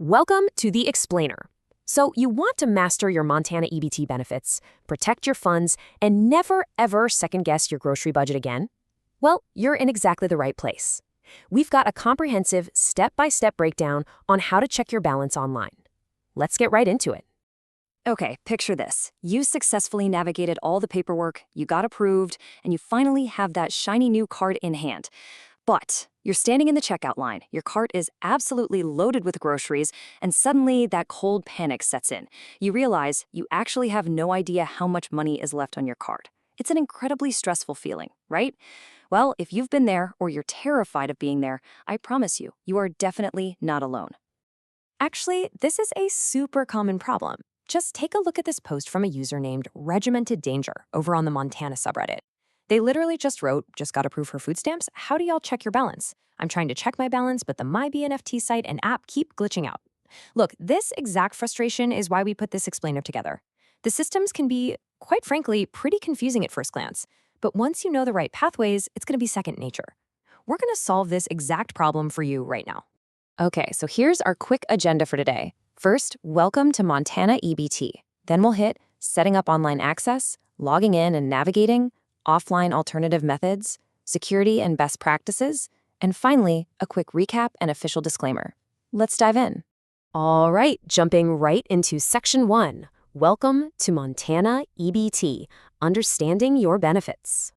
Welcome to the Explainer. So, you want to master your Montana EBT benefits, protect your funds, and never ever second guess your grocery budget again? Well, you're in exactly the right place. We've got a comprehensive step-by-step breakdown on how to check your balance online. Let's get right into it. Okay, picture this. You successfully navigated all the paperwork, you got approved, and you finally have that shiny new card in hand. But you're standing in the checkout line, your cart is absolutely loaded with groceries, and suddenly that cold panic sets in. You realize you actually have no idea how much money is left on your card. It's an incredibly stressful feeling, right? Well, if you've been there or you're terrified of being there, I promise you, you are definitely not alone. Actually, this is a super common problem. Just take a look at this post from a user named Regimented Danger over on the Montana subreddit. They literally just wrote, "Just got approved for food stamps? How do y'all check your balance? I'm trying to check my balance, but the MyBNFT site and app keep glitching out." Look, this exact frustration is why we put this explainer together. The systems can be, quite frankly, pretty confusing at first glance, but once you know the right pathways, it's going to be second nature. We're going to solve this exact problem for you right now. Okay, so here's our quick agenda for today. First, welcome to Montana EBT. Then we'll hit setting up online access, logging in and navigating, offline alternative methods, security and best practices, and finally, a quick recap and official disclaimer. Let's dive in. All right, jumping right into Section 1. Welcome to Montana EBT, Understanding Your Benefits.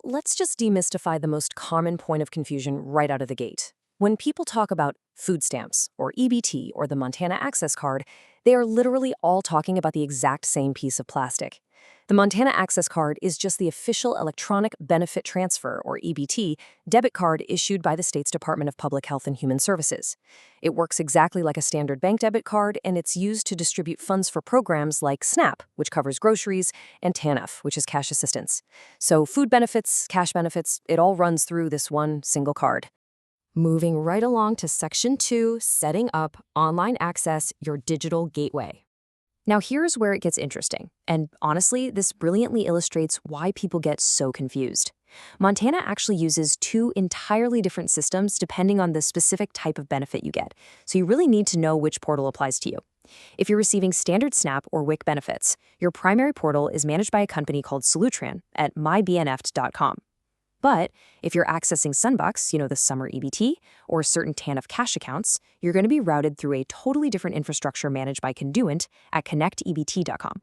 Let's just demystify the most common point of confusion right out of the gate. When people talk about food stamps, or EBT, or the Montana Access Card, they are literally all talking about the exact same piece of plastic. The Montana Access Card is just the official electronic benefit transfer, or EBT, debit card issued by the state's Department of Public Health and Human Services. It works exactly like a standard bank debit card, and it's used to distribute funds for programs like SNAP, which covers groceries, and TANF, which is cash assistance. So food benefits, cash benefits, it all runs through this one single card. Moving right along to Section 2, setting up online access, your digital gateway. Now here's where it gets interesting, and honestly, this brilliantly illustrates why people get so confused. Montana actually uses two entirely different systems depending on the specific type of benefit you get, so you really need to know which portal applies to you. If you're receiving standard SNAP or WIC benefits, your primary portal is managed by a company called Solutran at mybnft.com. But if you're accessing Sunbucks, the summer EBT, or certain TANF cash accounts, you're going to be routed through a totally different infrastructure managed by Conduent at connectebt.com.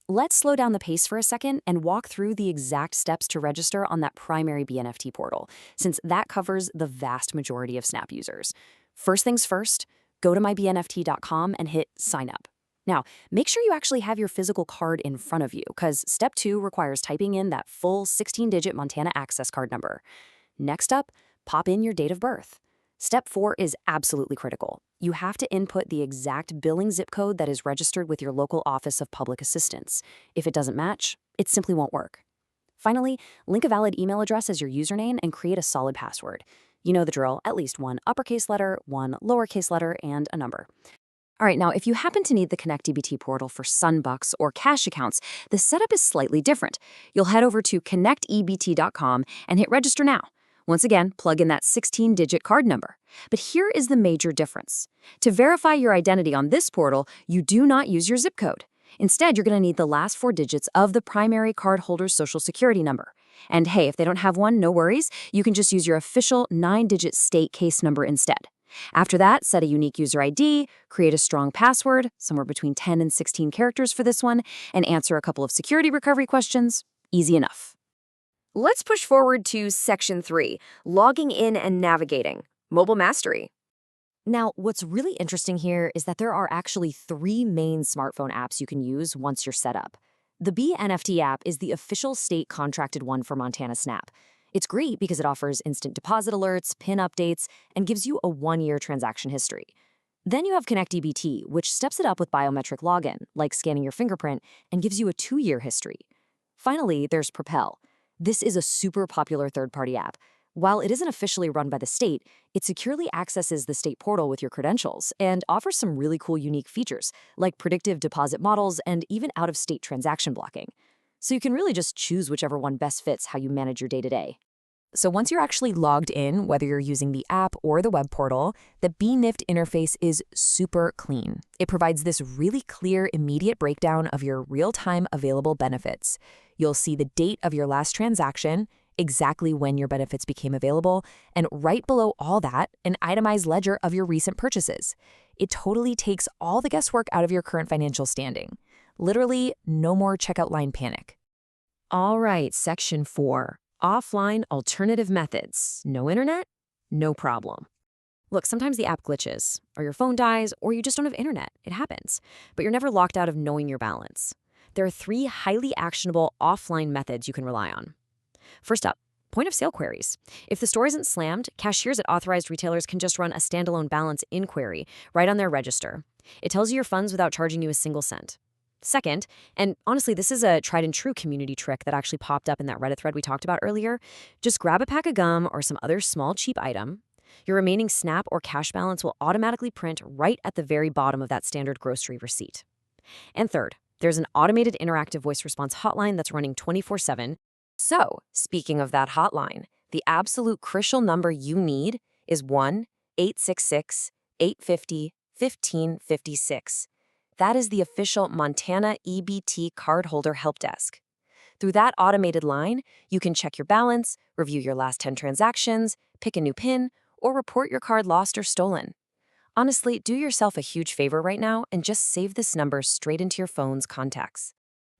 Let's slow down the pace for a second and walk through the exact steps to register on that primary BNFT portal, since that covers the vast majority of SNAP users. First things first, go to mybnft.com and hit sign up. Now, make sure you actually have your physical card in front of you, because Step 2 requires typing in that full 16-digit Montana Access Card number. Next up, pop in your date of birth. Step 4 is absolutely critical. You have to input the exact billing zip code that is registered with your local Office of Public Assistance. If it doesn't match, it simply won't work. Finally, link a valid email address as your username and create a solid password. You know the drill, at least one uppercase letter, one lowercase letter, and a number. All right, now if you happen to need the ConnectEBT portal for Sunbucks or cash accounts, the setup is slightly different. You'll head over to connectebt.com and hit register now. Once again, plug in that 16-digit card number. But here is the major difference. To verify your identity on this portal, you do not use your zip code. Instead, you're going to need the last 4 digits of the primary cardholder's social security number. And hey, if they don't have one, no worries. You can just use your official 9-digit state case number instead. After that, set a unique user ID, create a strong password, somewhere between 10 and 16 characters for this one, and answer a couple of security recovery questions. Easy enough. Let's push forward to Section 3, logging in and navigating, mobile mastery. Now, what's really interesting here is that there are actually 3 main smartphone apps you can use once you're set up. The BNFT app is the official state contracted one for Montana SNAP. It's great because it offers instant deposit alerts, PIN updates, and gives you a 1-year transaction history. Then you have ConnectEBT, which steps it up with biometric login, like scanning your fingerprint, and gives you a 2-year history. Finally, there's Propel. This is a super popular third-party app. While it isn't officially run by the state, it securely accesses the state portal with your credentials and offers some really cool unique features, like predictive deposit models and even out-of-state transaction blocking. So you can really just choose whichever one best fits how you manage your day-to-day. So once you're actually logged in, whether you're using the app or the web portal, the BNIFT interface is super clean. It provides this really clear, immediate breakdown of your real-time available benefits. You'll see the date of your last transaction, exactly when your benefits became available, and right below all that, an itemized ledger of your recent purchases. It totally takes all the guesswork out of your current financial standing. Literally, no more checkout line panic. All right, section 4. Offline alternative methods. No internet? No problem. Look, sometimes the app glitches, or your phone dies, or you just don't have internet. It happens. But you're never locked out of knowing your balance. There are 3 highly actionable offline methods you can rely on. First up, point-of-sale queries. If the store isn't slammed, cashiers at authorized retailers can just run a standalone balance inquiry right on their register. It tells you your funds without charging you a single cent. Second, and honestly, this is a tried and true community trick that actually popped up in that Reddit thread we talked about earlier. Just grab a pack of gum or some other small, cheap item. Your remaining SNAP or cash balance will automatically print right at the very bottom of that standard grocery receipt. And third, there's an automated interactive voice response hotline that's running 24/7. So, speaking of that hotline, the absolute crucial number you need is 1-866-850-1556. That is the official Montana EBT Cardholder Help Desk. Through that automated line, you can check your balance, review your last 10 transactions, pick a new PIN, or report your card lost or stolen. Honestly, do yourself a huge favor right now and just save this number straight into your phone's contacts.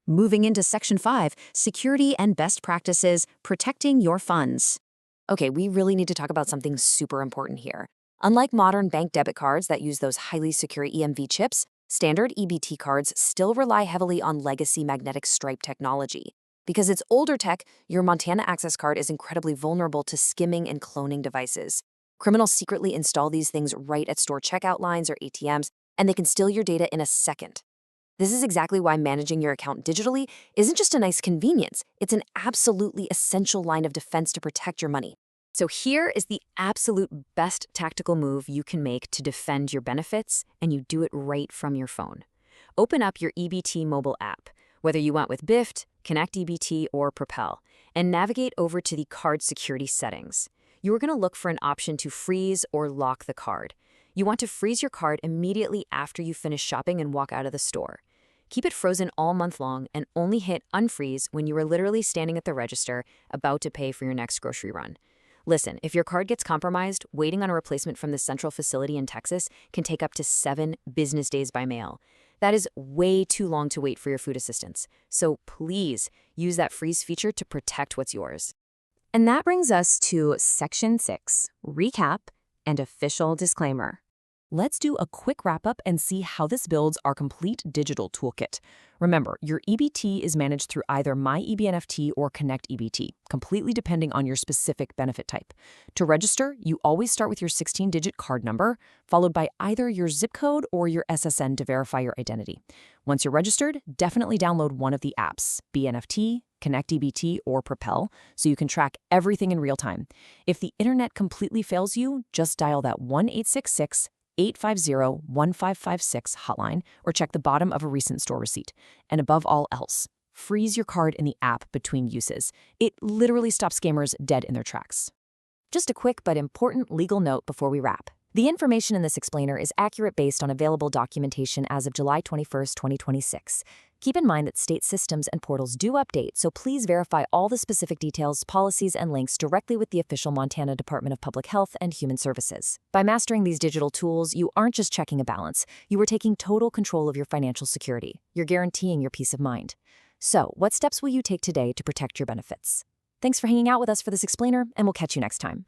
Moving into Section 5, Security and Best Practices, Protecting Your Funds. Okay, we really need to talk about something super important here. Unlike modern bank debit cards that use those highly secure EMV chips, standard EBT cards still rely heavily on legacy magnetic stripe technology. Because it's older tech, your Montana Access card is incredibly vulnerable to skimming and cloning devices. Criminals secretly install these things right at store checkout lines or ATMs, and they can steal your data in a second. This is exactly why managing your account digitally isn't just a nice convenience, it's an absolutely essential line of defense to protect your money. So here is the absolute best tactical move you can make to defend your benefits, and you do it right from your phone. Open up your EBT mobile app, whether you went with BIFT, Connect EBT, or Propel, and navigate over to the card security settings. You are going to look for an option to freeze or lock the card. You want to freeze your card immediately after you finish shopping and walk out of the store. Keep it frozen all month long and only hit unfreeze when you are literally standing at the register about to pay for your next grocery run. Listen, if your card gets compromised, waiting on a replacement from the central facility in Texas can take up to 7 business days by mail. That is way too long to wait for your food assistance. So please use that freeze feature to protect what's yours. And that brings us to Section 6, Recap and Official Disclaimer. Let's do a quick wrap-up and see how this builds our complete digital toolkit. Remember, your EBT is managed through either My EBNFT or Connect EBT, completely depending on your specific benefit type. To register, you always start with your 16-digit card number, followed by either your zip code or your SSN to verify your identity. Once you're registered, definitely download one of the apps, BNFT, Connect EBT, or Propel, so you can track everything in real time. If the internet completely fails you, just dial that 1-866-850-1556 hotline or check the bottom of a recent store receipt. And above all else, freeze your card in the app between uses. It literally stops scammers dead in their tracks. Just a quick but important legal note before we wrap. The information in this explainer is accurate based on available documentation as of July 21st, 2026. Keep in mind that state systems and portals do update, so please verify all the specific details, policies, and links directly with the official Montana Department of Public Health and Human Services. By mastering these digital tools, you aren't just checking a balance, you are taking total control of your financial security. You're guaranteeing your peace of mind. So, what steps will you take today to protect your benefits? Thanks for hanging out with us for this explainer, and we'll catch you next time.